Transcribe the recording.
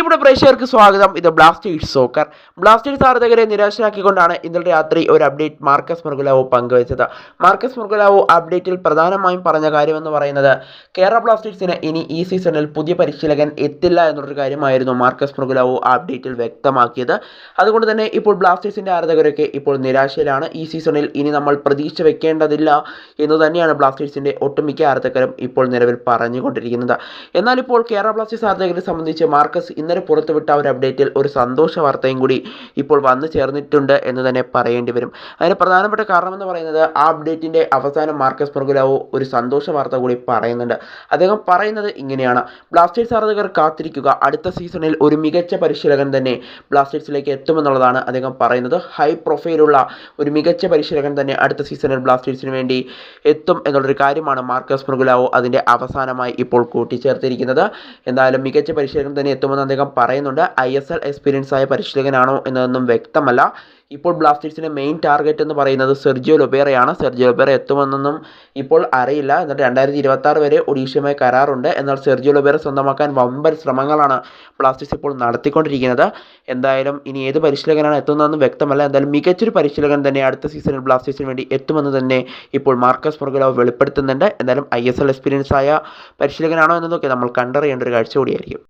പ്രിയപ്പെട്ട പ്രേക്ഷകർക്ക് സ്വാഗതം. ഇത് ബ്ലാസ്റ്റേഴ്സ് സോക്കർ. ബ്ലാസ്റ്റേഴ്സ് ആരാധകരെ നിരാശരാക്കിക്കൊണ്ടാണ് ഇന്നലെ രാത്രി ഒരു അപ്ഡേറ്റ് മാർക്കസ് മർഗുലാവോ പങ്കുവച്ചത്. മാർക്കസ് മർഗുലാവോ അപ്ഡേറ്റിൽ പ്രധാനമായും പറഞ്ഞ കാര്യമെന്ന് പറയുന്നത് കേരള ബ്ലാസ്റ്റേഴ്സിന് ഇനി ഈ സീസണിൽ പുതിയ പരിശീലകൻ എത്തില്ല എന്നുള്ളൊരു കാര്യമായിരുന്നു മാർക്കസ് മർഗുലാവോ അപ്ഡേറ്റിൽ വ്യക്തമാക്കിയത്. അതുകൊണ്ട് തന്നെ ഇപ്പോൾ ബ്ലാസ്റ്റേഴ്സിൻ്റെ ആരാധകരൊക്കെ ഇപ്പോൾ നിരാശയിലാണ്. ഈ സീസണിൽ ഇനി നമ്മൾ പ്രതീക്ഷ വെക്കേണ്ടതില്ല എന്ന് തന്നെയാണ് ബ്ലാസ്റ്റേഴ്സിൻ്റെ ഒട്ടുമിക്ക ആരാധകരും ഇപ്പോൾ നിലവിൽ പറഞ്ഞുകൊണ്ടിരിക്കുന്നത്. എന്നാൽ ഇപ്പോൾ കേരള ബ്ലാസ്റ്റേഴ്സ് ആരാധകരെ സംബന്ധിച്ച് മാർക്കസ് ഇന്നലെ പുറത്തുവിട്ട ഒരു അപ്ഡേറ്റിൽ ഒരു സന്തോഷ വാർത്തയും കൂടി ഇപ്പോൾ വന്നു ചേർന്നിട്ടുണ്ട് എന്ന് തന്നെ പറയേണ്ടി വരും. അതിന് പ്രധാനപ്പെട്ട കാരണമെന്ന് പറയുന്നത് ആ അപ്ഡേറ്റിൻ്റെ അവസാനം മാർക്കസ് മർഗുലാവോ ഒരു സന്തോഷ വാർത്ത കൂടി പറയുന്നുണ്ട്. അദ്ദേഹം പറയുന്നത് ഇങ്ങനെയാണ്: ബ്ലാസ്റ്റേഴ്സ് ആരാധകർ കാത്തിരിക്കുക, അടുത്ത സീസണിൽ ഒരു മികച്ച പരിശീലകൻ തന്നെ ബ്ലാസ്റ്റേഴ്സിലേക്ക് എത്തുമെന്നുള്ളതാണ് അദ്ദേഹം പറയുന്നത്. ഹൈ പ്രൊഫൈലുള്ള ഒരു മികച്ച പരിശീലകൻ തന്നെ അടുത്ത സീസണിൽ ബ്ലാസ്റ്റേഴ്സിന് വേണ്ടി എത്തും എന്നുള്ളൊരു കാര്യമാണ് മാർക്കസ് മർഗുലാവോ അതിൻ്റെ അവസാനമായി ഇപ്പോൾ കൂട്ടിച്ചേർത്തിരിക്കുന്നത്. എന്തായാലും മികച്ച പരിശീലകൻ തന്നെ എത്തുമെന്ന് അദ്ദേഹം പറയുന്നുണ്ട്. ISL എക്സ്പീരിയൻസ് ആയ പരിശീലകനാണോ എന്നതൊന്നും വ്യക്തമല്ല. ഇപ്പോൾ ബ്ലാസ്റ്റേഴ്സിൻ്റെ മെയിൻ ടാർഗറ്റ് എന്ന് പറയുന്നത് സെർജിയോ ലൊബേറയാണ്. സെർജിയോ ലൊബേറ എത്തുമെന്നൊന്നും ഇപ്പോൾ അറിയില്ല. എന്നാൽ 2026 വരെ ഒഡീഷയുമായി കരാറുണ്ട്. എന്നാൽ സെർജിയോ ലൊബേറ സ്വന്തമാക്കാൻ വമ്പൻ ശ്രമങ്ങളാണ് ബ്ലാസ്റ്റേഴ്സ് ഇപ്പോൾ നടത്തിക്കൊണ്ടിരിക്കുന്നത്. എന്തായാലും ഇനി ഏത് പരിശീലകനാണ് എത്തുന്നതെന്നും വ്യക്തമല്ല. എന്തായാലും മികച്ചൊരു പരിശീലകൻ തന്നെ അടുത്ത സീസണിൽ ബ്ലാസ്റ്റേഴ്സിന് വേണ്ടി എത്തുമെന്ന് തന്നെ ഇപ്പോൾ മാർക്കസ് മർഗുലാവോ വെളിപ്പെടുത്തുന്നുണ്ട്. എന്തായാലും ISL എക്സ്പീരിയൻസ് ആയ പരിശീലകനാണോ എന്നതൊക്കെ നമ്മൾ കണ്ടറിയേണ്ട ഒരു കാഴ്ച കൂടിയായിരിക്കും.